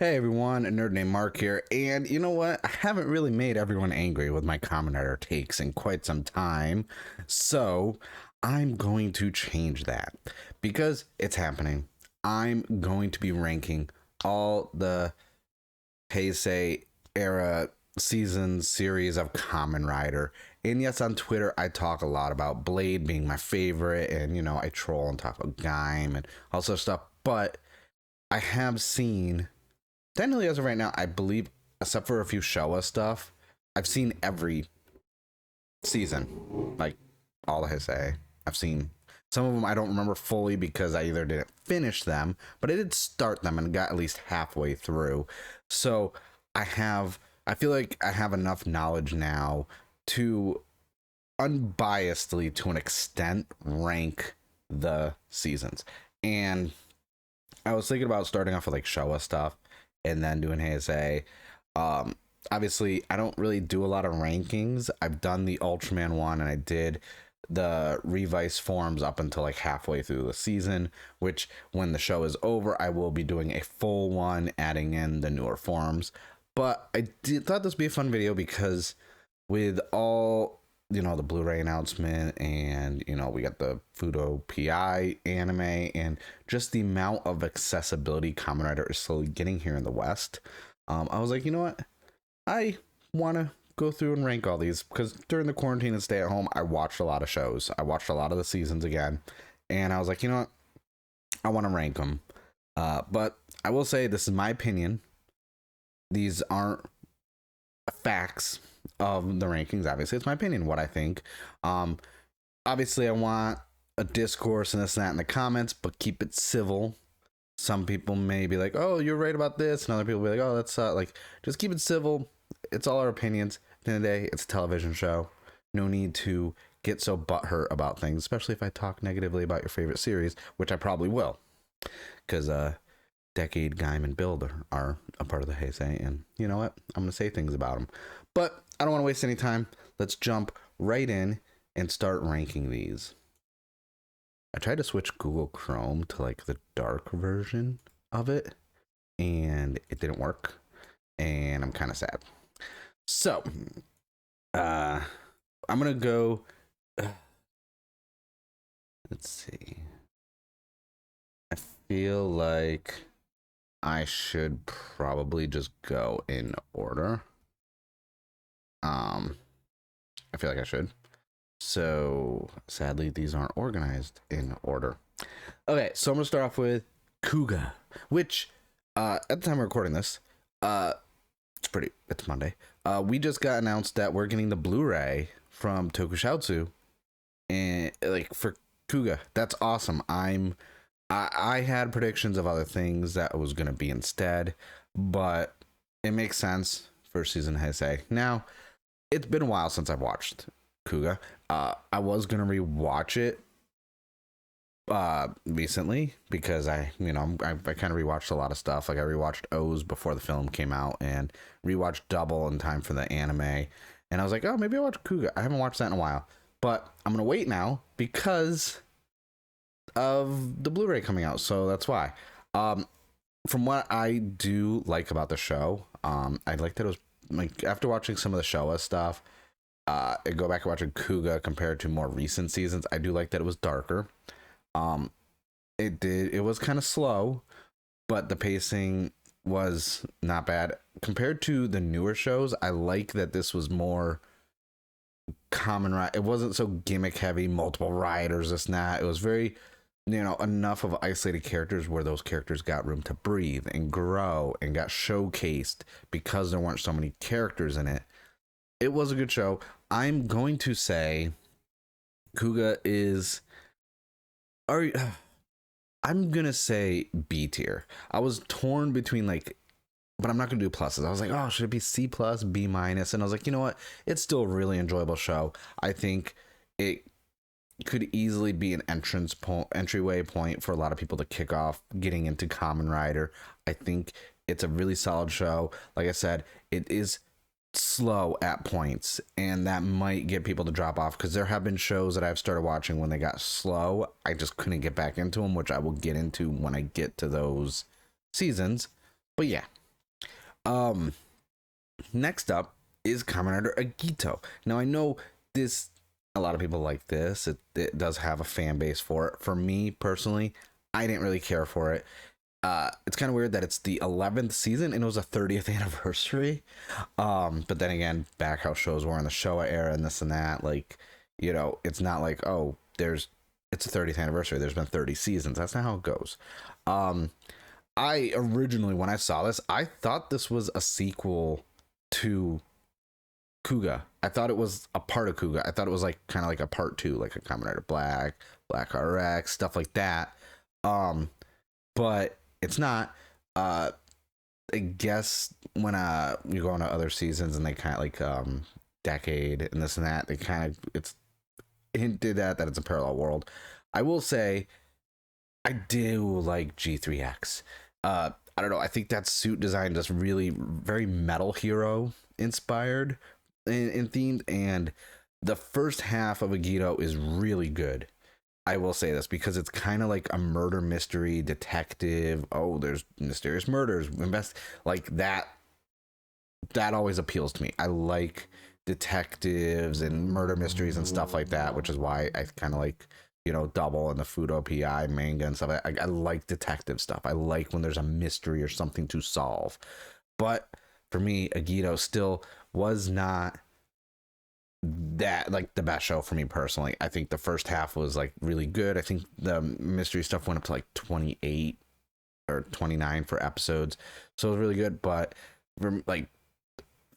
Hey everyone, a nerd named Mark here, and you know what? I haven't really made everyone angry with my Kamen Rider takes in quite some time, so I'm going to change that because it's happening. I'm going to be ranking all the Heisei Era series of Kamen Rider. And yes, on Twitter, I talk a lot about Blade being my favorite, and I troll and talk about Gaim and all sorts of stuff, but I have seen. Technically, as of right now, I believe, except for a few Showa stuff, I've seen every season, like all of Heisei. I've seen some of them. I don't remember fully because I either didn't finish them, but I did start them and got at least halfway through. So I feel like I have enough knowledge now to unbiasedly, to an extent, rank the seasons. And I was thinking about starting off with like Showa stuff and then doing Heisei. Obviously, I don't really do a lot of rankings. I've done the Ultraman one, and I did the Revice forms up until like halfway through the season, which when the show is over, I will be doing a full one, adding in the newer forms. But I thought this would be a fun video because with all, the Blu-ray announcement, and we got the Fudo PI anime, and just the amount of accessibility Kamen Rider is slowly getting here in the West, I was like, you know what, I want to go through and rank all these, because during the quarantine and stay at home, I watched a lot of shows. I watched a lot of the seasons again, and I was like, you know what, I want to rank them. But I will say, this is my opinion. These aren't facts of the rankings. Obviously, it's my opinion, what I think. Obviously, I want a discourse and this and that in the comments, but keep it civil. Some people may be like, oh, you're right about this, and other people will be like, oh, that's like, just keep it civil. It's all our opinions. At the end of the day, it's a television show. No need to get so butthurt about things, especially if I talk negatively about your favorite series, which I probably will, because Decade, Gaim, and Build are a part of the Heisei, and you know what? I'm going to say things about them. But I don't want to waste any time. Let's jump right in and start ranking these. I tried to switch Google Chrome to like the dark version of it, and it didn't work, and I'm kind of sad. So, I'm going to go, let's see. I feel like I should probably just go in order. I feel like I should. So sadly, these aren't organized in order. Okay, so I'm gonna start off with Kuuga, which at the time of recording this, it's Monday. We just got announced that we're getting the Blu-ray from Tokusatsu, and like for Kuuga. That's awesome. I had predictions of other things that was going to be instead, but it makes sense for season Heisei. Now, it's been a while since I've watched Kuuga. I was going to rewatch it recently because I kind of rewatched a lot of stuff. Like I rewatched O's before the film came out and rewatched Double in time for the anime. And I was like, oh, maybe I'll watch Kuuga. I haven't watched that in a while, but I'm going to wait now because of the Blu-ray coming out, so that's why. From what I do like about the show, I like that it was like after watching some of the Showa stuff, I go back and watching Kuuga compared to more recent seasons. I do like that it was darker. It was kind of slow, but the pacing was not bad compared to the newer shows. I like that this was more Kamen Rider. It wasn't so gimmick heavy, multiple riders, this and that. It was very, enough of isolated characters where those characters got room to breathe and grow and got showcased because there weren't so many characters in it. It was a good show. I'm going to say Kuuga is, I'm going to say B tier. I was torn between but I'm not going to do pluses. I was like, oh, should it be C plus, B minus? And I was like, you know what? It's still a really enjoyable show. I think it could easily be an entryway point for a lot of people to kick off getting into Kamen Rider. I think it's a really solid show. Like I said, it is slow at points, and that might get people to drop off because there have been shows that I've started watching when they got slow. I just couldn't get back into them, which I will get into when I get to those seasons. But yeah, Um, Next up is Kamen Rider Agito. Now I know this, a lot of people like this. It does have a fan base for it. For me personally, I didn't really care for it. It's kind of weird that it's the 11th season and it was a 30th anniversary. But then again, back how shows were in the Showa era and this and that, like, you know, it's not like, oh, it's a 30th anniversary. There's been 30 seasons. That's not how it goes. I originally, when I saw this, I thought this was a sequel to Kuuga. I thought it was a part of Kuuga. I thought it was like kind of like a part two, like a Kamen Rider Black RX, stuff like that. But it's not. I guess when you go into other seasons and they kind of like Decade and this and that, they kind of it's hinted at that it's a parallel world. I will say I do like G3X. I don't know. I think that suit design just really very Metal Hero inspired in themed, and the first half of Agito is really good. I will say this because it's kind of like a murder mystery detective. Oh, there's mysterious murders. Like that. That always appeals to me. I like detectives and murder mysteries and stuff like that, which is why I kind of like, you know, Double and the Fudo PI manga and stuff. I like detective stuff. I like when there's a mystery or something to solve. But for me, Agito still was not that like the best show for me personally. I think the first half was like really good. I think the mystery stuff went up to like 28 or 29 for episodes, so it was really good. But for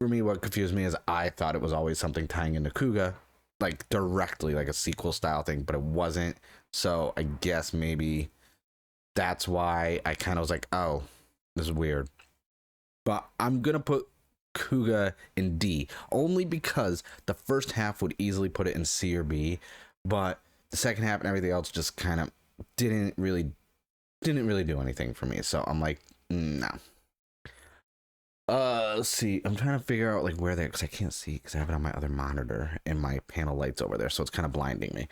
me, what confused me is I thought it was always something tying into Kuuga, like directly, like a sequel style thing, but it wasn't. So I guess maybe that's why I kind of was like, oh, this is weird. But I'm gonna put Kuuga in D only because the first half would easily put it in C or B, but the second half and everything else just kind of didn't really do anything for me. So I'm like, no. Let's see. I'm trying to figure out like where they, because I can't see because I have it on my other monitor and my panel lights over there, so it's kind of blinding me.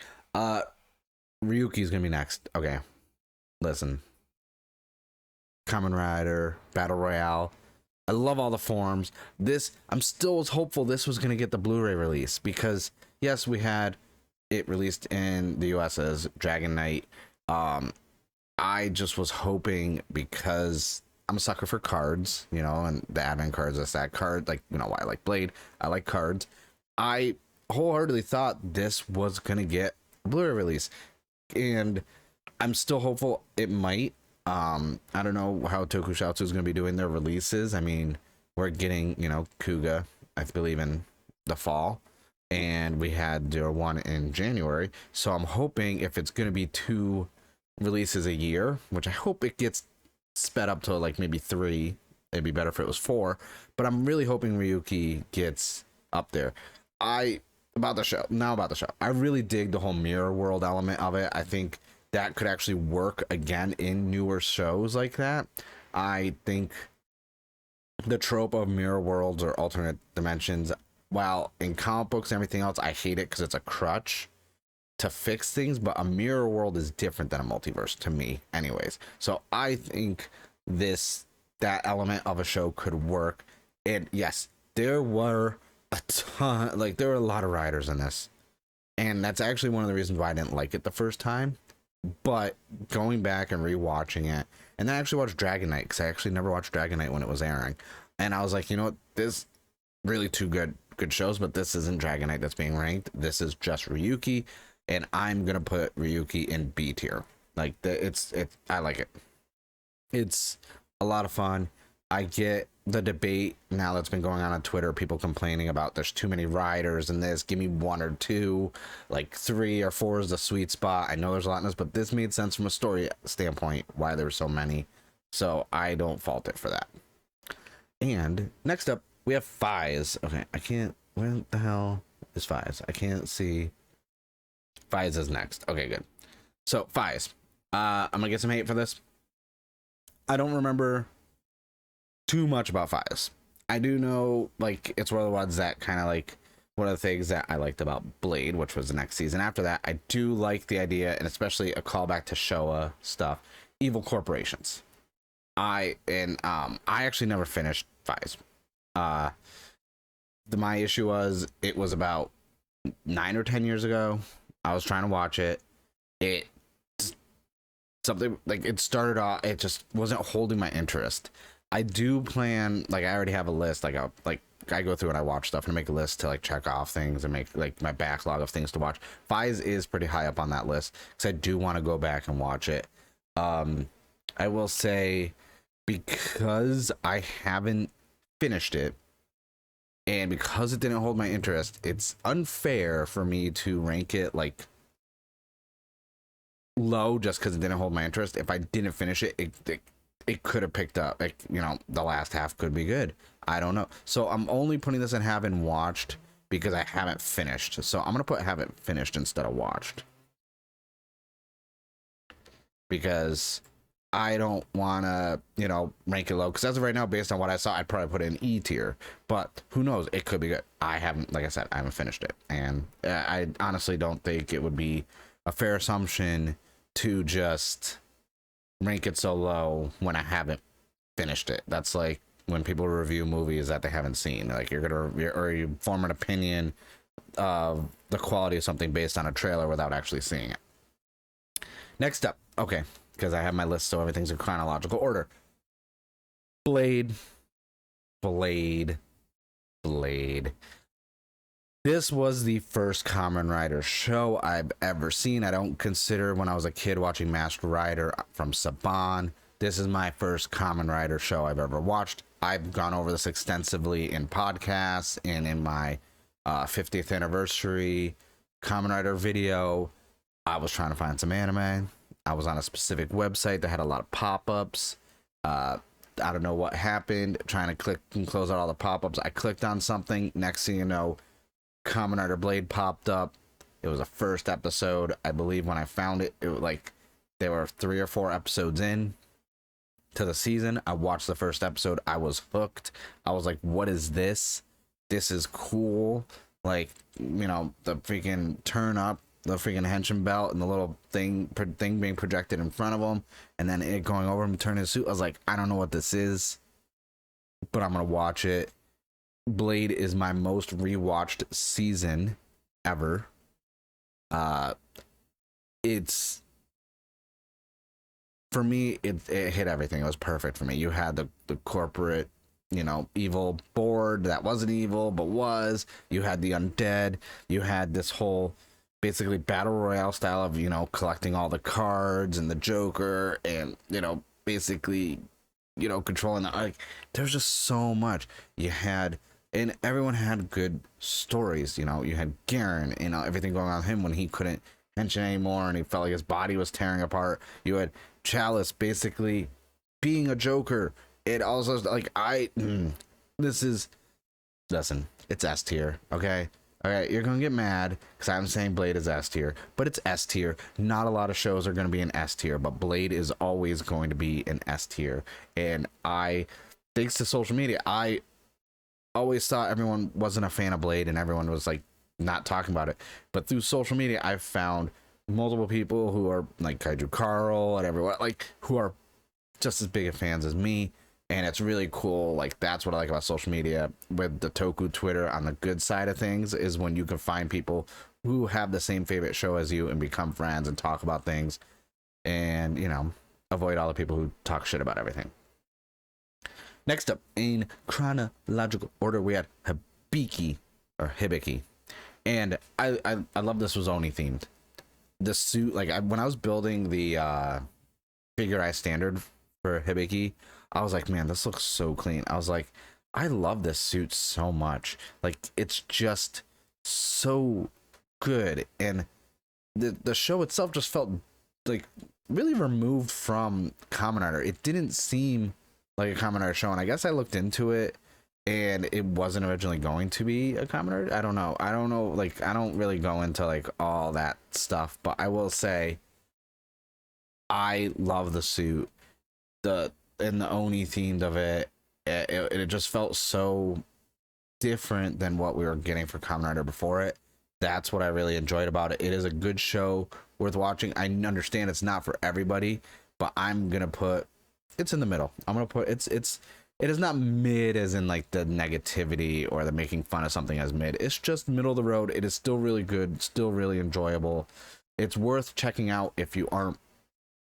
Ryuki's gonna be next. Okay, listen. Kamen Rider Battle Royale. I love all the forms. I'm still hopeful this was gonna get the Blu-ray release because yes, we had it released in the US as Dragon Knight. I just was hoping because I'm a sucker for cards, you know, and the advent cards, that card, like, you know, why I like Blade. I like cards. I wholeheartedly thought this was gonna get a Blu-ray release, and I'm still hopeful it might. I don't know how Tokusatsu is going to be doing their releases. I mean, we're getting, you know, Kuuga, I believe, in the fall, and we had 01 in January. So I'm hoping if it's going to be 2 releases a year, which I hope it gets sped up to like maybe 3. It'd be better if it was 4, but I'm really hoping Ryuki gets up there. About the show. I really dig the whole mirror world element of it. I think that could actually work again in newer shows like that. I think the trope of mirror worlds or alternate dimensions, while in comic books and everything else, I hate it because it's a crutch to fix things, but a mirror world is different than a multiverse to me anyways. So I think that element of a show could work. And yes, there were there were a lot of riders in this. And that's actually one of the reasons why I didn't like it the first time. But going back and rewatching it, and then I actually watched Dragon Knight because I actually never watched Dragon Knight when it was airing, and I was like, you know what, this really 2 good shows, but this isn't Dragon Knight that's being ranked. This is just Ryuki, and I'm gonna put Ryuki in B tier. Like I like it. It's a lot of fun. I get the debate now that's been going on Twitter, people complaining about there's too many riders in this, give me 1 or 2, like 3 or 4 is the sweet spot. I know there's a lot in this, but this made sense from a story standpoint why there were so many, so I don't fault it for that. And next up we have Faiz. Okay, I can't, where the hell is Faiz? I can't see. Faiz is next. Okay, good. So Faiz, I'm gonna get some hate for this. I don't remember too much about Faiz. I do know like it's one of the ones that kind of like one of the things that I liked about Blade, which was the next season after that. I do like the idea, and especially a callback to Showa stuff, evil corporations. I actually never finished Faiz. My issue was it was about 9 or 10 years ago. I was trying to watch it. It something like it started off. It just wasn't holding my interest. I do plan, like, I already have a list. I go through and I watch stuff and make a list to like check off things and make like my backlog of things to watch. Faiz is pretty high up on that list because I do want to go back and watch it. I will say, because I haven't finished it and because it didn't hold my interest, it's unfair for me to rank it like low just because it didn't hold my interest. If I didn't finish it, it could have picked up, like, you know, the last half could be good. I don't know. So I'm only putting this in haven't watched because I haven't finished. So I'm gonna put haven't finished instead of watched, because I don't want to, you know, rank it low. Because as of right now, based on what I saw, I'd probably put it in E tier. But who knows? It could be good. I haven't, like I said, I haven't finished it. And I honestly don't think it would be a fair assumption to just rank it so low when I haven't finished it. That's like when people review movies that they haven't seen. Like, you form an opinion of the quality of something based on a trailer without actually seeing it. Next up, okay, because I have my list so everything's in chronological order. Blade. This was the first Kamen Rider show I've ever seen. I don't consider when I was a kid watching Masked Rider from Saban. This is my first Kamen Rider show I've ever watched. I've gone over this extensively in podcasts and in my 50th anniversary Kamen Rider video. I was trying to find some anime. I was on a specific website that had a lot of pop-ups. I don't know what happened. Trying to click and close out all the pop-ups. I clicked on something. Next thing you know, Kamen Rider Blade popped up. It was a first episode. I believe when I found it, it was like there were 3 or 4 episodes in to the season. I watched the first episode. I was hooked. I was like, what is this? This is cool. Like, you know, the freaking turn up, the freaking henshin belt and the little thing being projected in front of him, and then it going over him turning his suit. I was like, I don't know what this is, but I'm gonna watch it. Blade is my most rewatched season ever. It's, for me, it hit everything. It was perfect for me. You had the corporate, you know, evil board that wasn't evil but was. You had the undead. You had this whole basically battle royale style of, you know, collecting all the cards and the Joker and, you know, basically, you know, controlling the, like, there's just so much. You had, and everyone had good stories. You know, you had Garen, you know, everything going on with him when he couldn't henshin anymore and he felt like his body was tearing apart. You had Chalice basically being a Joker. It also, like, this is, listen, it's S tier, okay? All right, you're gonna get mad because I'm saying Blade is S tier, but it's S tier. Not a lot of shows are gonna be an S tier, but Blade is always going to be an S tier. And thanks to social media, I always thought everyone wasn't a fan of Blade and everyone was like not talking about it. But through social media, I've found multiple people who are like Kaiju Carl and everyone, like, who are just as big of fans as me. And it's really cool. Like, that's what I like about social media with the Toku Twitter on the good side of things, is when you can find people who have the same favorite show as you and become friends and talk about things, and, you know, avoid all the people who talk shit about everything. Next up, in chronological order, we had Hibiki, and I love this was Oni themed. The suit, like, when I was building the figurized standard for Hibiki, I was like, man, this looks so clean. I was like, I love this suit so much. Like, it's just so good. And the show itself just felt like really removed from Kamen Rider. It didn't seem like a Kamen Rider show. And I guess I looked into it and it wasn't originally going to be a Kamen Rider. I don't know. Like, I don't really go into like all that stuff, but I will say I love the suit. And the Oni themed of it just felt so different than what we were getting for Kamen Rider before it. That's what I really enjoyed about it. It is a good show worth watching. I understand it's not for everybody, but I'm gonna put it's in the middle. I'm gonna put it's it is not mid as in like the negativity or the making fun of something as mid. It's just middle of the road. It is still really good, still really enjoyable. It's worth checking out if you aren't,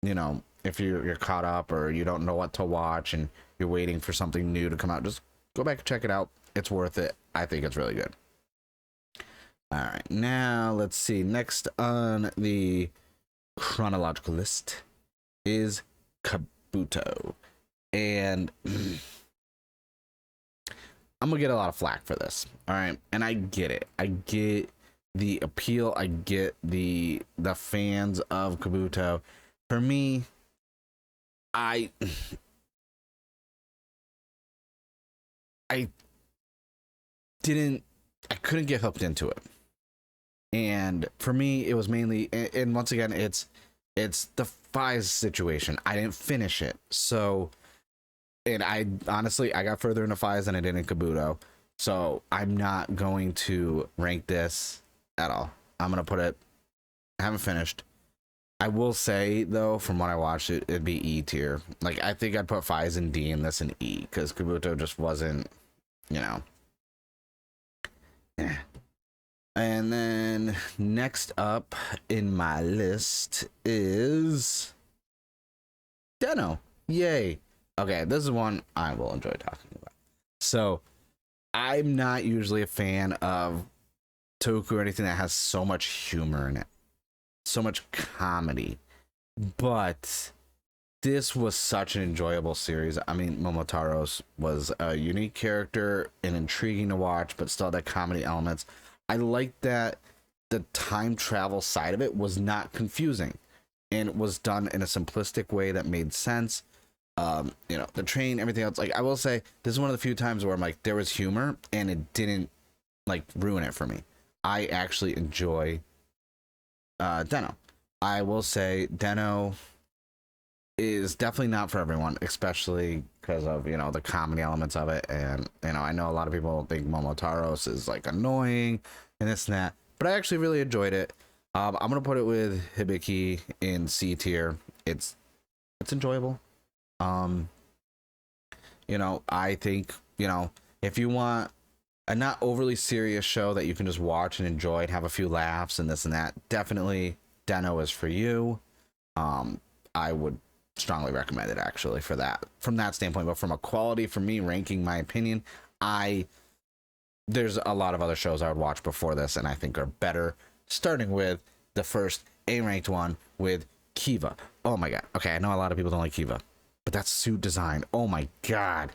you know, if you're caught up or you don't know what to watch and you're waiting for something new to come out. Just go back and check it out. It's worth it. I think it's really good. All right, now let's see. Next on the chronological list is Kabuto. And I'm gonna get a lot of flack for this. All right, and I get it. I get the appeal. I get the fans of Kabuto. For me, I couldn't get hooked into it. And for me, it was mainly, and once again, it's the Faiz situation. I didn't finish it. So, and I honestly, I got further into Faiz than I did in Kabuto. So I'm not going to rank this at all. I'm going to put it, I haven't finished. I will say though, from what I watched, it'd be E tier. Like, I think I'd put Faiz in D and this in E, because Kabuto just wasn't, you know. Eh. And then next up in my list is Den-O. Yay. Okay, this is one I will enjoy talking about. So, I'm not usually a fan of toku or anything that has so much humor in it, so much comedy. But this was such an enjoyable series. I mean, Momotaro's was a unique character and intriguing to watch, but still had comedy elements. I like that the time travel side of it was not confusing and it was done in a simplistic way that made sense. You know, the train, everything else. Like, I will say, this is one of the few times where I'm like, there was humor and it didn't like ruin it for me. I actually enjoy Den-O. I will say Den-O is definitely not for everyone, especially because of, you know, the comedy elements of it. And, you know, I know a lot of people think Momotaro's is like annoying and this and that, but I actually really enjoyed it. I'm gonna put it with Hibiki in C tier. It's enjoyable. You know, I think, you know, if you want a not overly serious show that you can just watch and enjoy and have a few laughs and this and that, definitely Den-O is for you. I would strongly recommend it actually for that, from that standpoint. But from a quality, for me, ranking my opinion, there's a lot of other shows I would watch before this and I think are better, starting with the first A-ranked one with Kiva. Oh my god. Okay, I know a lot of people don't like Kiva, but that suit design, oh my god.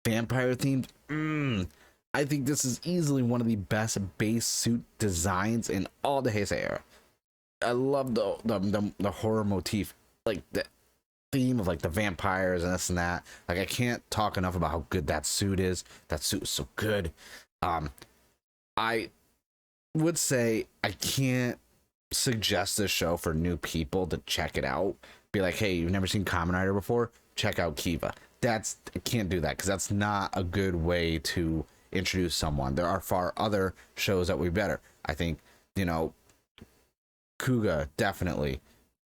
Vampire themed. I think this is easily one of the best base suit designs in all the Heisei era. I love the horror motif, like the theme of like the vampires and this and that. Like, I can't talk enough about how good that suit is. That suit is so good. I would say I can't suggest this show for new people to check it out. Be like, hey, you've never seen Kamen Rider before? Check out Kiva. I can't do that, because that's not a good way to introduce someone. There are far other shows that would be better. I think, you know, Kuuga, definitely.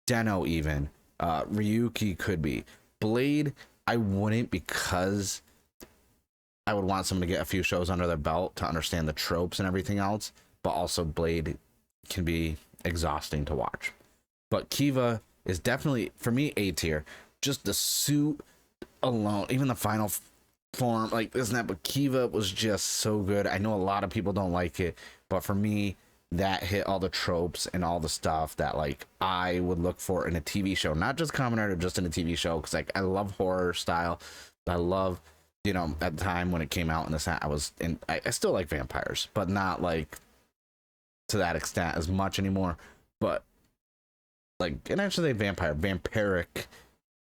Den-O even. Ryuki could be. Blade, I wouldn't, because I would want someone to get a few shows under their belt to understand the tropes and everything else. But also Blade can be exhausting to watch. But Kiva is definitely, for me, A tier. Just the suit alone, even the final form, like, isn't that? But Kiva was just so good. I know a lot of people don't like it, but for me, that hit all the tropes and all the stuff that, like, I would look for in a TV show, not just Kamen Rider, just in a TV show. Because, like, I love horror style. I love, you know, at the time when it came out in this, I still like vampires, but not like to that extent as much anymore. But like, and actually vampiric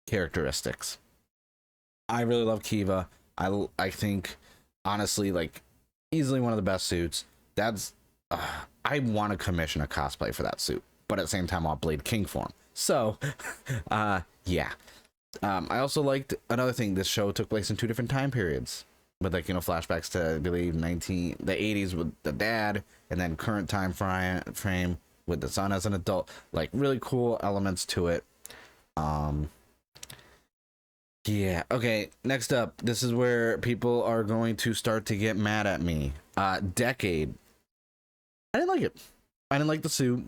characteristics. I really love Kiva. I think, honestly, like, easily one of the best suits. That's I want to commission a cosplay for that suit, but at the same time I want Blade King form. So yeah. I also liked another thing. This show took place in 2 different time periods, with, like, you know, flashbacks to, I believe, the 80s with the dad, and then current time frame with the son as an adult. Like, really cool elements to it. Yeah. Okay. Next up, this is where people are going to start to get mad at me. Decade. I didn't like it. I didn't like the suit.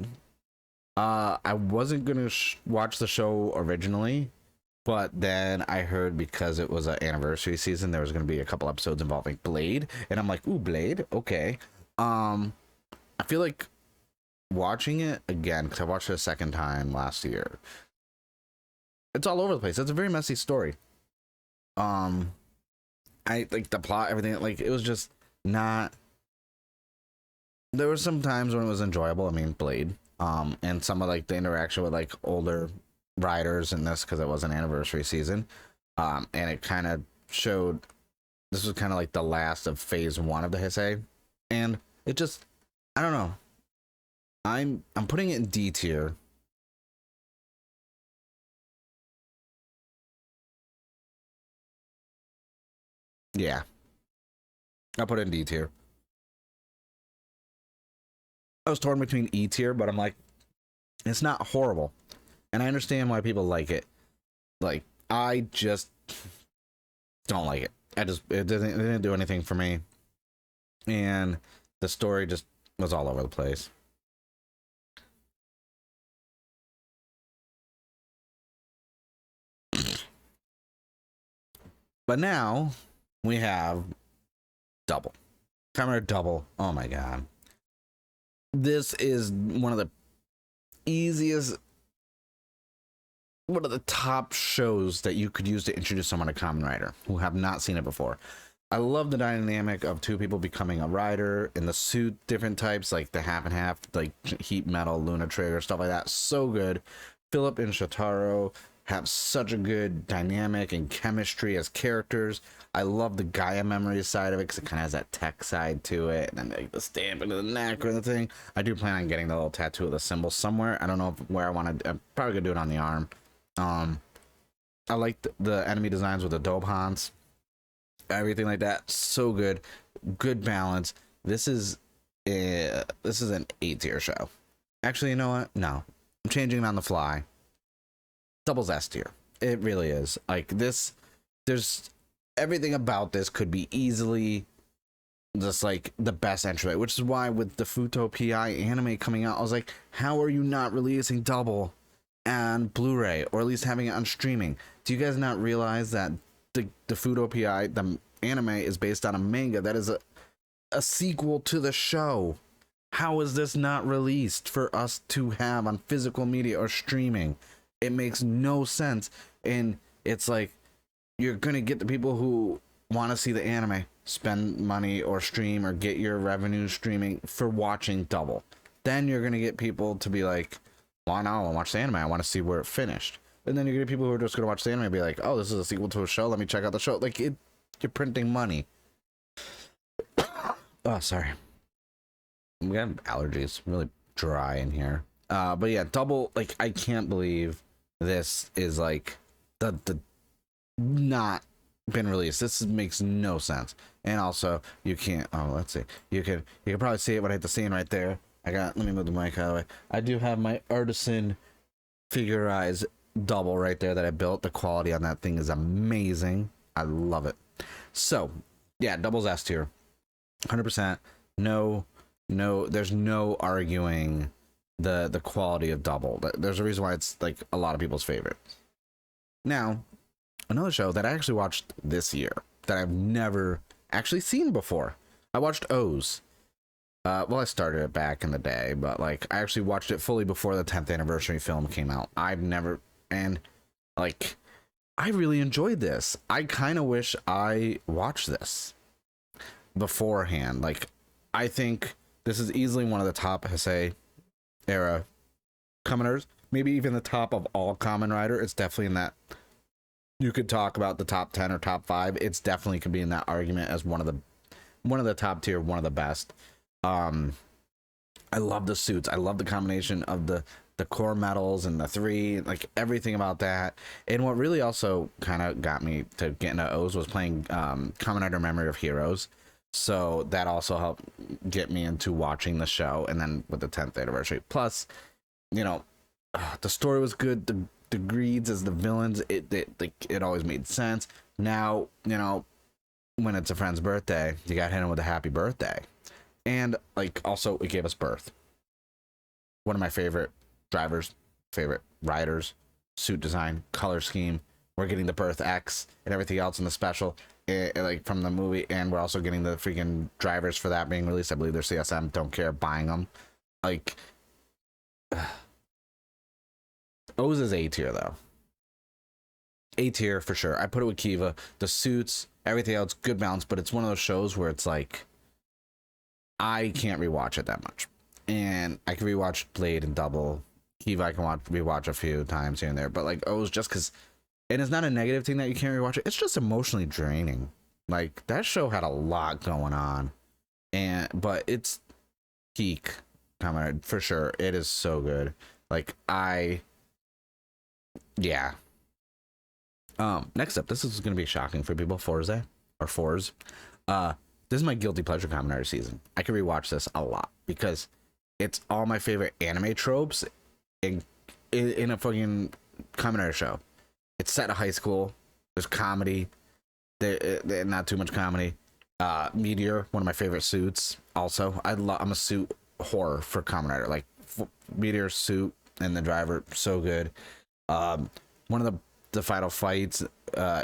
I wasn't gonna watch the show originally, but then I heard because it was an anniversary season, there was gonna be a couple episodes involving Blade, and I'm like, ooh, Blade, okay. I feel like watching it again because I watched it a second time last year. It's all over the place. It's a very messy story. I like the plot, everything. Like it was just not. There were some times when it was enjoyable. I mean, Blade. And some of like the interaction with like older riders in this because it was an anniversary season. And it kind of showed this was kind of like the last of phase 1 of the Heisei. And it just I don't know. I'm putting it in D tier. Yeah. I'll put it in D tier. I was torn between E tier, but I'm like, it's not horrible. And I understand why people like it. Like, I just don't like it. It didn't do anything for me. And the story just was all over the place. But now we have Double. Kamen Rider Double. Oh my god. This is one of the easiest, one of the top shows that you could use to introduce someone to Kamen Rider who have not seen it before. I love the dynamic of two people becoming a rider in the suit, different types, like the half and half, like heat metal, Luna Trigger, stuff like that. So good. Philip and Shotaro have such a good dynamic and chemistry as characters. I love the Gaia memory side of it because it kind of has that tech side to it, and then like the stamp into the neck or the thing. I do plan on getting the little tattoo of the symbol somewhere. I don't know where I want to. I'm probably gonna do it on the arm. I like the enemy designs with the Dobhans, everything like that. So good, good balance. This is an A tier show. Actually, you know what? No, I'm changing it on the fly. Double's S tier. It really is. Like this, there's everything about this could be easily just like the best entryway, which is why with the Futo PI anime coming out, I was like, how are you not releasing Double on Blu-ray or at least having it on streaming? Do you guys not realize that the Futo PI, the anime, is based on a manga that is a sequel to the show? How is this not released for us to have on physical media or streaming? It makes no sense. And it's like, you're gonna get the people who want to see the anime spend money or stream or get your revenue streaming for watching Double. Then you're gonna get people to be like, well, now I want to watch the anime, I want to see where it finished. And then you're gonna get people who are just gonna watch the anime and be like, oh, this is a sequel to a show, let me check out the show. Like, you're printing money. Oh, sorry, we have allergies, really dry in here. But yeah, Double, like, I can't believe this is like the not been released. This makes no sense. And also, you can't. Oh, let's see. You can probably see it when I hit the scene right there. Let me move the mic out of the way. I do have my artisan figurized Double right there that I built. The quality on that thing is amazing. I love it. So yeah, Double's S tier, 100%. No, there's no arguing the quality of Double. There's a reason why it's like a lot of people's favorite. Now, another show that I actually watched this year that I've never actually seen before. I watched O's. Well, I started it back in the day, but like I actually watched it fully before the 10th anniversary film came out. And like I really enjoyed this. I kind of wish I watched this beforehand. Like, I think this is easily one of the top Heisei era Kamen Riders, maybe even the top of all Kamen Rider. It's definitely in that. You could talk about the top 10 or top 5. It's definitely could be in that argument as one of the top tier, one of the best. I love the suits. I love the combination of the core metals and the 3, like everything about that. And what really also kind of got me to get into O's was playing Kamen Rider Memory of Heroes. So that also helped get me into watching the show. And then with the 10th anniversary, plus, you know, the story was good. the greeds as the villains, it always made sense. Now, you know, when it's a friend's birthday, you got to hit him with a happy birthday. And like, also, it gave us birth. One of my favorite drivers, favorite riders, suit design, color scheme. We're getting the Birth X and everything else in the special, like from the movie, and we're also getting the freaking drivers for that being released. I believe they're CSM. Don't care, buying them. Like, O's is A tier though. A tier for sure. I put it with Kiva. The suits, everything else, good balance. But it's one of those shows where it's like, I can't rewatch it that much, and I can rewatch Blade and Double. Kiva, I can rewatch a few times here and there. But like O's, just because. And it's not a negative thing that you can't rewatch it. It's just emotionally draining. Like, that show had a lot going on. But it's peak Kamen Rider, for sure. It is so good. Like, yeah. Next up, this is going to be shocking for people. Fourze. This is my guilty pleasure Kamen Rider season. I can rewatch this a lot because it's all my favorite anime tropes in a fucking Kamen Rider show. It's set at high school. There's comedy. There not too much comedy. Meteor, one of my favorite suits. Also, I'm a suit whore for Kamen Rider. Like Meteor suit and the driver, so good. One of the final fights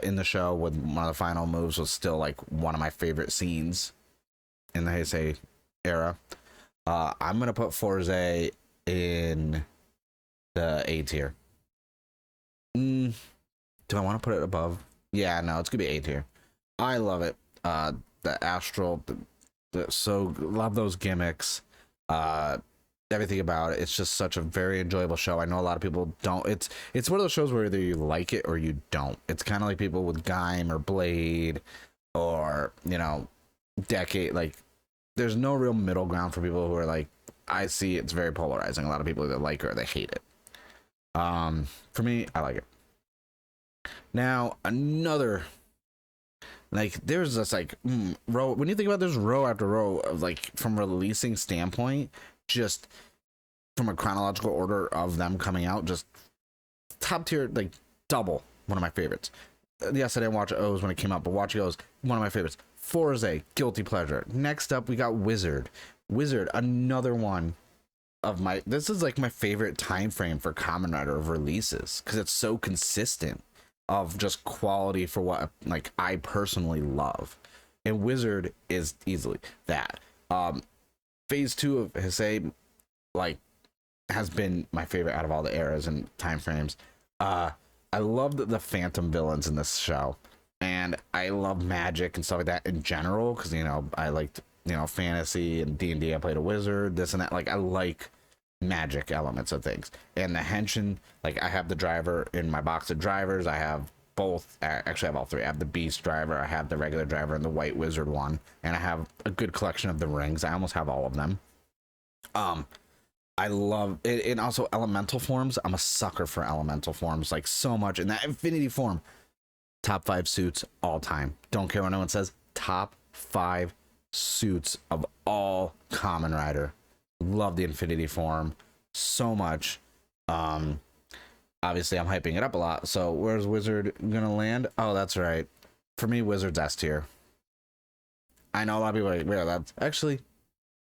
in the show with one of the final moves was still like one of my favorite scenes in the Heisei era. I'm gonna put Fourze in the A tier. Do I want to put it above? Yeah, no, it's gonna be A tier. I love it. The astral, so love those gimmicks. Everything about it. It's just such a very enjoyable show. I know a lot of people don't. It's one of those shows where either you like it or you don't. It's kind of like people with Gaim or Blade or, you know, Decade. Like, there's no real middle ground for people who are like, I see it's very polarizing. A lot of people either like it or they hate it. For me, I like it. Now, another, like, there's this, like, row, when you think about this row after row of, like, from releasing standpoint, just from a chronological order of them coming out, just top tier, like, Double, one of my favorites. Yes, I didn't watch O's when it came out, but watch O's, one of my favorites. Fourze, guilty pleasure. Next up, we got Wizard. Wizard, another one of my, this is, like, my favorite time frame for Kamen Rider of releases, because it's so consistent of just quality for what, like, I personally love. And Wizard is easily that. Phase 2 of Heisei, like, has been my favorite out of all the eras and time frames. I love the phantom villains in this show, and I love magic and stuff like that in general, because, you know, I liked, you know, fantasy and D&D. I played a wizard, this and that. Like, I like magic elements of things. And the henshin, like, I have the driver in my box of drivers. I have both. Actually, I have all three. I have the beast driver, I have the regular driver, and the white wizard one, and I have a good collection of the rings. I almost have all of them. I love it. And also elemental forms. I'm a sucker for elemental forms, like, so much. And that infinity form, top 5 suits all time. Don't care what anyone says. Top 5 suits of all Kamen Rider. Love the infinity form so much. Obviously I'm hyping it up a lot. So where's Wizard gonna land? Oh, that's right. For me, Wizard's S tier. I know a lot of people are like, yeah, that's actually,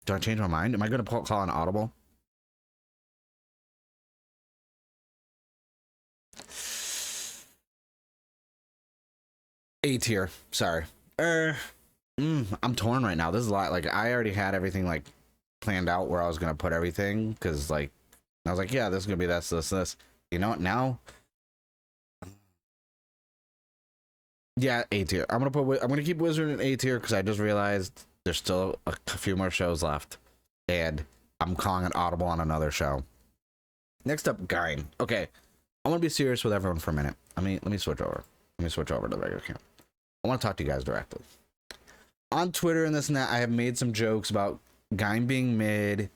do I change my mind? Am I gonna call an audible? A tier. Sorry. I'm torn right now. This is a lot. Like, I already had everything, like, planned out where I was gonna put everything, because, like, I was like, yeah, this is gonna be this. You know what? Now, yeah, A tier. I'm gonna keep Wizard in A tier because I just realized there's still a few more shows left, and I'm calling an audible on another show. Next up, Gaim. Okay, I want to be serious with everyone for a minute. Let me switch over. Let me switch over to the regular camera. I want to talk to you guys directly. On Twitter and this and that, I have made some jokes about Gaim being mid,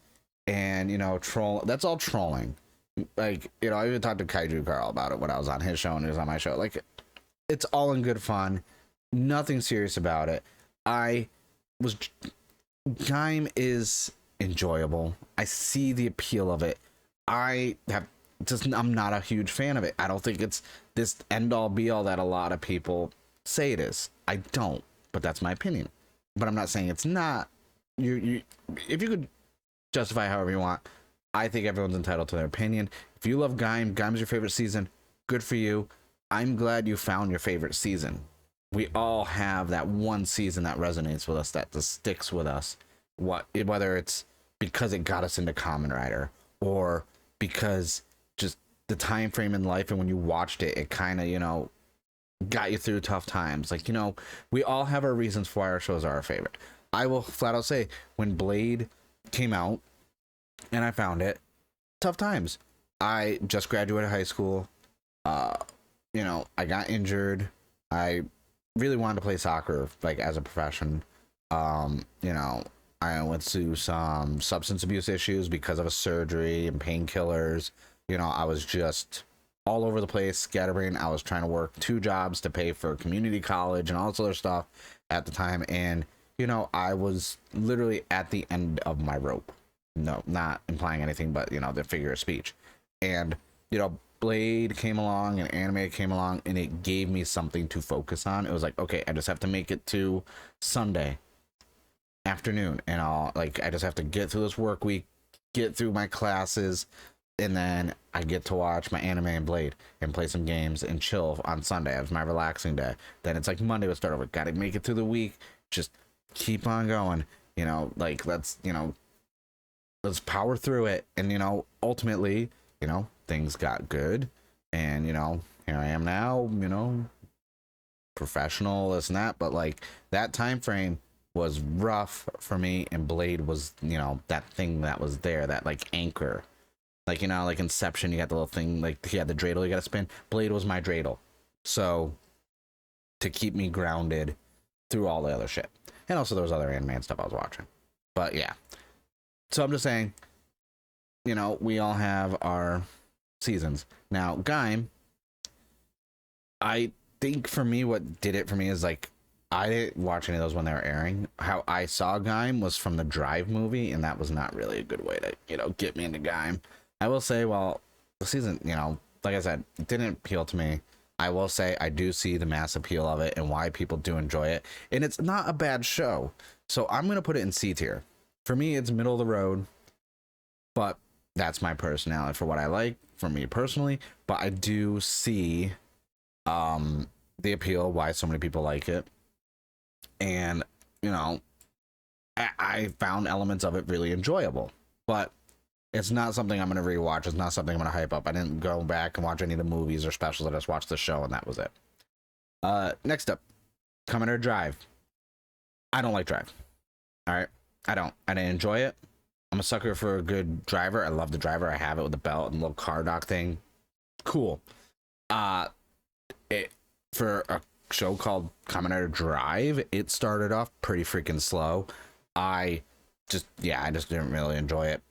and, you know, troll. That's all trolling. Like, you know, I even talked to Kaiju Carl about it when I was on his show and he was on my show. Like, it's all in good fun. Nothing serious about it. Gaim is enjoyable. I see the appeal of it. I have just I'm not a huge fan of it. I don't think it's this end all be all that a lot of people say it is. I don't, but that's my opinion. But I'm not saying it's not. You if you could justify however you want, I think everyone's entitled to their opinion. If you love Gaim's your favorite season, good for you. I'm glad you found your favorite season. We all have that one season that resonates with us, that just sticks with us. Whether it's because it got us into Kamen Rider, or because just the time frame in life and when you watched it, it kind of, got you through tough times. Like, we all have our reasons for why our shows are our favorite. I will flat out say, when Blade came out and I found it, tough times. I just graduated high school. I got injured. I really wanted to play soccer, like, as a profession. I went through some substance abuse issues because of a surgery and painkillers. I was just all over the place, scatterbrained. I was trying to work 2 jobs to pay for community college and all this other stuff at the time. And, I was literally at the end of my rope. No, not implying anything, but, the figure of speech. And, Blade came along and anime came along, and it gave me something to focus on. It was like, okay, I just have to make it to Sunday afternoon, and I just have to get through this work week, get through my classes, and then I get to watch my anime and Blade and play some games and chill on Sunday. It was my relaxing day. Then it's like Monday would start over. Gotta make it through the week. Just keep on going. Let's power through it. And ultimately, things got good, and here I am now, professional, this and that. But like, that time frame was rough for me, and Blade was, that thing that was there, that like anchor. Like, like Inception, you got the little thing, like, the dreidel you gotta spin. Blade was my dreidel. So, to keep me grounded through all the other shit. And also there was other anime and stuff I was watching. But yeah. So I'm just saying, we all have our seasons. Now, Gaim, I think for me, what did it for me is, like, I didn't watch any of those when they were airing. How I saw Gaim was from the Drive movie, and that was not really a good way to, get me into Gaim. I will say, well, the season, like I said, it didn't appeal to me. I will say I do see the mass appeal of it and why people do enjoy it. And it's not a bad show. So I'm going to put it in C tier. For me, it's middle of the road, but that's my personality for what I like, for me personally. But I do see the appeal, why so many people like it. And, I found elements of it really enjoyable. But it's not something I'm going to rewatch. It's not something I'm going to hype up. I didn't go back and watch any of the movies or specials. I just watched the show, and that was it. Next up, Kamen Rider Drive. I don't like Drive. All right? I didn't enjoy it. I'm a sucker for a good driver. I love the driver. I have it with the belt and little car dock thing. Cool. For a show called Kamen Rider Drive, it started off pretty freaking slow. I just didn't really enjoy it.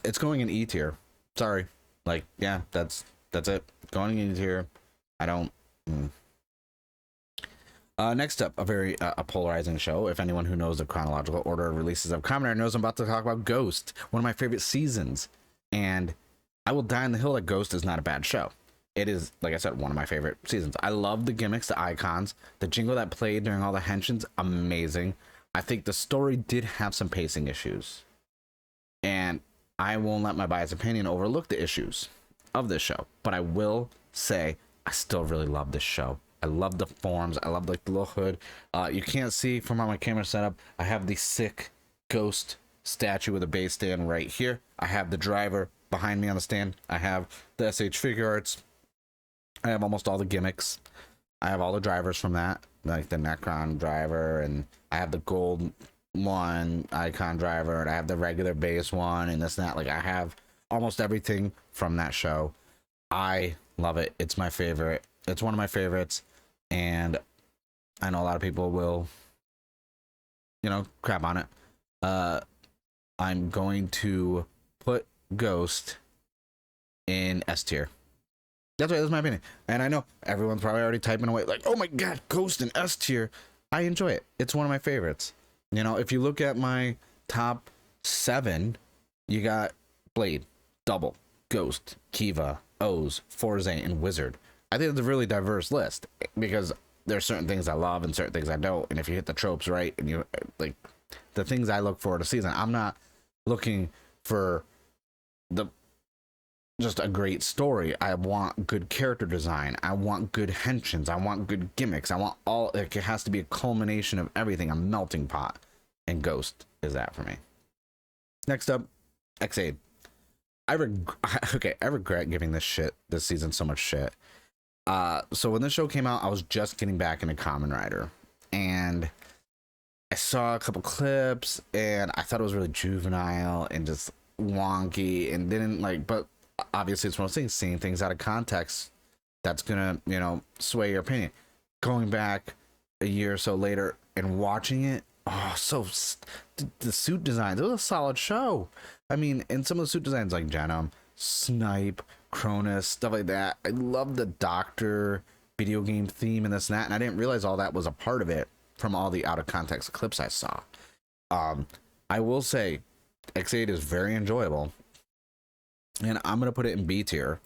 It's going in E tier. Sorry. Like, yeah, that's it. Going in E tier. I don't. Next up, a very polarizing show. If anyone who knows the chronological order of releases of Kamen Rider knows, I'm about to talk about Ghost, one of my favorite seasons. And I will die on the hill that Ghost is not a bad show. It is, like I said, one of my favorite seasons. I love the gimmicks, the icons, the jingle that played during all the henshins, amazing. I think the story did have some pacing issues. And I won't let my biased opinion overlook the issues of this show. But I will say, I still really love this show. I love the forms. I love, like, the little hood. You can't see from how my camera setup. I have the sick Ghost statue with a base stand right here. I have the driver behind me on the stand. I have the SH figure arts. I have almost all the gimmicks. I have all the drivers from that, like the Necron driver, and I have the gold one icon driver, and I have the regular base one, and this and that. Like, I have almost everything from that show. I love it. It's my favorite. It's one of my favorites. And I know a lot of people will, crap on it. I'm going to put Ghost in S tier. That's right, that's my opinion. And I know everyone's probably already typing away like, oh my god, Ghost in S tier. I enjoy it. It's one of my favorites. If you look at my top 7, you got Blade, Double, Ghost, Kiva, O's, Fourze, and Wizard. I think it's a really diverse list because there's certain things I love and certain things I don't. And if you hit the tropes right and you like the things I look for in a season, I'm not looking for the just a great story. I want good character design. I want good henchins. I want good gimmicks. I want all, like, it has to be a culmination of everything, a melting pot. And Ghost is that for me. Next up, Ex-Aid. I regret giving this season so much shit. So when this show came out, I was just getting back into Kamen Rider, and I saw a couple clips, and I thought it was really juvenile and just wonky, and didn't like. But obviously, it's one of those things. Seeing things out of context, that's gonna sway your opinion. Going back a year or so later and watching it, the suit designs. It was a solid show. I mean, and some of the suit designs like Genom, Snipe, Cronus, stuff like that. I love the Doctor video game theme and this and that, and I didn't realize all that was a part of it from all the out of context clips I saw. I will say Ex-Aid is very enjoyable, and I'm gonna put it in B tier.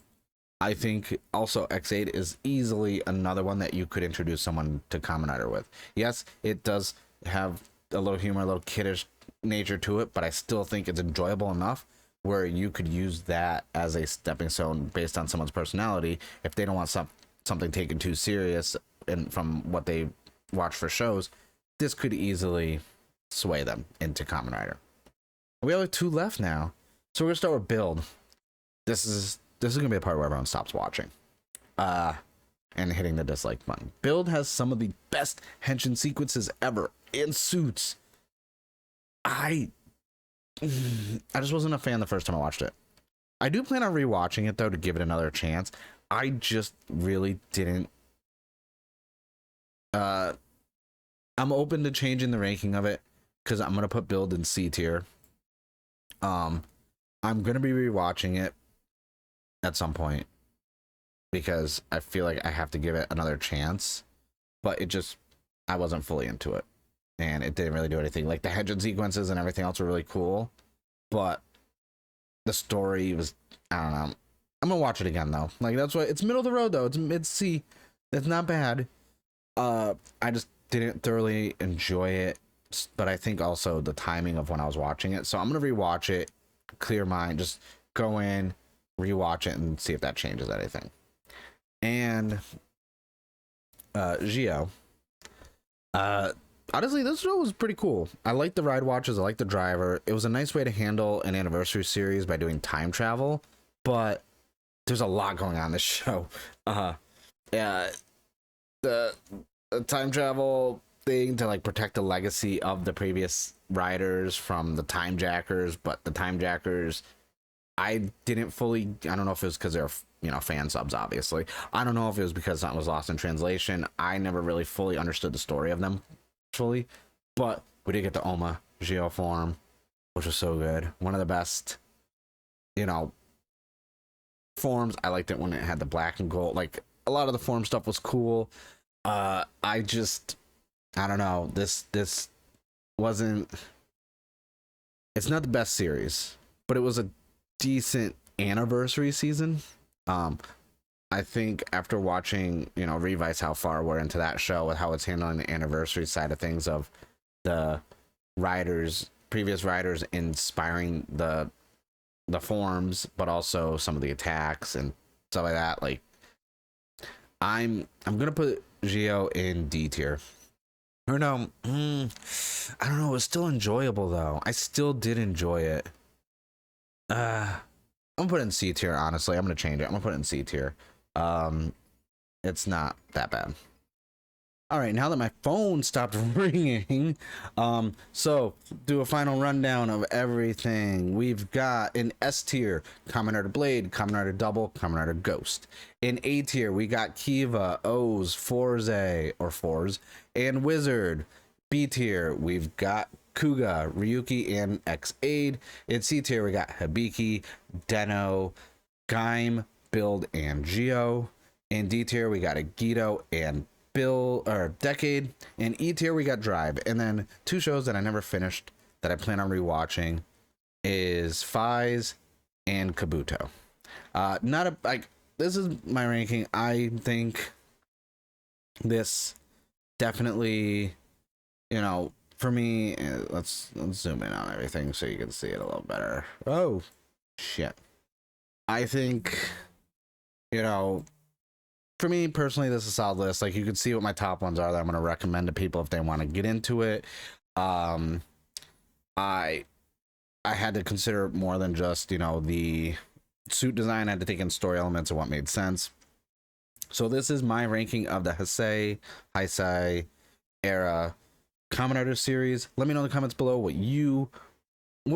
I think also Ex-Aid is easily another one that you could introduce someone to Kamen Rider with. Yes, it does have a little humor, a little kiddish nature to it, but I still think it's enjoyable enough where you could use that as a stepping stone based on someone's personality if they don't want something taken too serious and from what they watch for shows. This could easily sway them into Kamen Rider. We only have 2 left now, so we're gonna start with Build. This is gonna be a part where everyone stops watching and hitting the dislike button. Build has some of the best henshin sequences ever in suits. I just wasn't a fan the first time I watched it. I do plan on rewatching it though to give it another chance. I just really didn't. I'm open to changing the ranking of it because I'm gonna put Build in C tier. I'm gonna be rewatching it at some point because I feel like I have to give it another chance. But I wasn't fully into it. And it didn't really do anything. Like the henshin sequences and everything else were really cool, but the story was, I don't know. I'm gonna watch it again though. Like that's why it's middle of the road though. It's C. It's not bad. I just didn't thoroughly enjoy it, but I think also the timing of when I was watching it. So I'm gonna rewatch it, clear mind, just go in, rewatch it, and see if that changes anything. And Zi-O. Honestly, this show was pretty cool. I like the ride watches. I like the driver. It was a nice way to handle an anniversary series by doing time travel, but there's a lot going on in this show. Yeah, the time travel thing to like protect the legacy of the previous riders from the time jackers, but the time jackers, I don't know if it was because they're fan subs, obviously. I don't know if it was because something was lost in translation. I never really fully understood the story of them fully, but we did get the Oma Zi-O form, which was so good. One of the best forms. I liked it when it had the black and gold. Like a lot of the form stuff was cool. I don't know, this wasn't, it's not the best series, but it was a decent anniversary season. I think after watching, Revice, how far we're into that show with how it's handling the anniversary side of things of the previous riders inspiring the forms, but also some of the attacks and stuff like that. Like, I'm gonna put Zi-O in D tier. Or no, I don't know. It was still enjoyable though. I still did enjoy it. I'm gonna put it in C tier. Honestly, I'm gonna change it. I'm gonna put it in C tier. It's not that bad. All right, now that my phone stopped ringing, so do a final rundown of everything. We've got in S tier, Kamen Rider Blade, Kamen Rider Double, Kamen Rider Ghost. In A tier, we got Kiva, O's, Fourze, and Wizard. B tier, we've got Kuuga, Ryuki, and Ex-Aid. In C tier, we got Hibiki, Den-O, Gaim, Build, and Zi-O. In D tier, we got Agito and Build or Decade. In E tier, we got Drive. And then 2 shows that I never finished that I plan on rewatching is Faiz and Kabuto. Not a like this is my ranking. I think this definitely, you know, for me, let's zoom in on everything so you can see it a little better. Oh shit. I think, you know, for me personally, this is a solid list. Like, you can see what my top ones are that I'm going to recommend to people if they want to get into it. I had to consider more than just, you know, the suit design. I had to take in story elements and what made sense. So this is my ranking of the Heisei Era Kamen Rider series. Let me know in the comments below what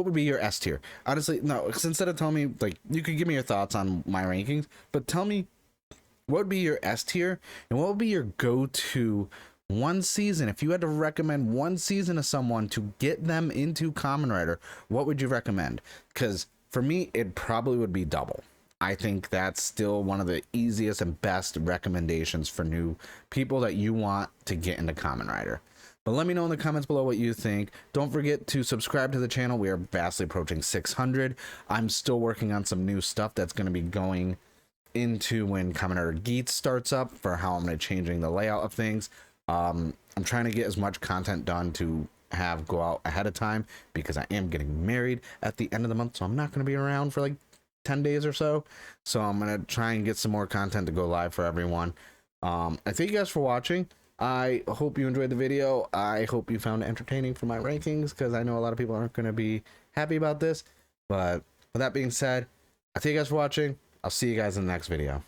would be your S tier. Honestly, no, because instead of telling me, like, you could give me your thoughts on my rankings, but tell me what would be your S tier and what would be your go-to one season. If you had to recommend one season to someone to get them into Kamen Rider, what would you recommend? Because for me, it probably would be Double. I think that's still one of the easiest and best recommendations for new people that you want to get into Kamen Rider. But let me know in the comments below what you think. Don't forget to subscribe to the channel. We are vastly approaching 600. I'm still working on some new stuff that's going to be going into when Kamen Rider Geet starts up for how I'm going to changing the layout of things. I'm trying to get as much content done to have go out ahead of time because I am getting married at the end of the month, so I'm not going to be around for like 10 days or so. So I'm going to try and get some more content to go live for everyone. I thank you guys for watching. I hope you enjoyed the video. I hope you found it entertaining for my rankings, because I know a lot of people aren't going to be happy about this. But with that being said, I thank you guys for watching. I'll see you guys in the next video.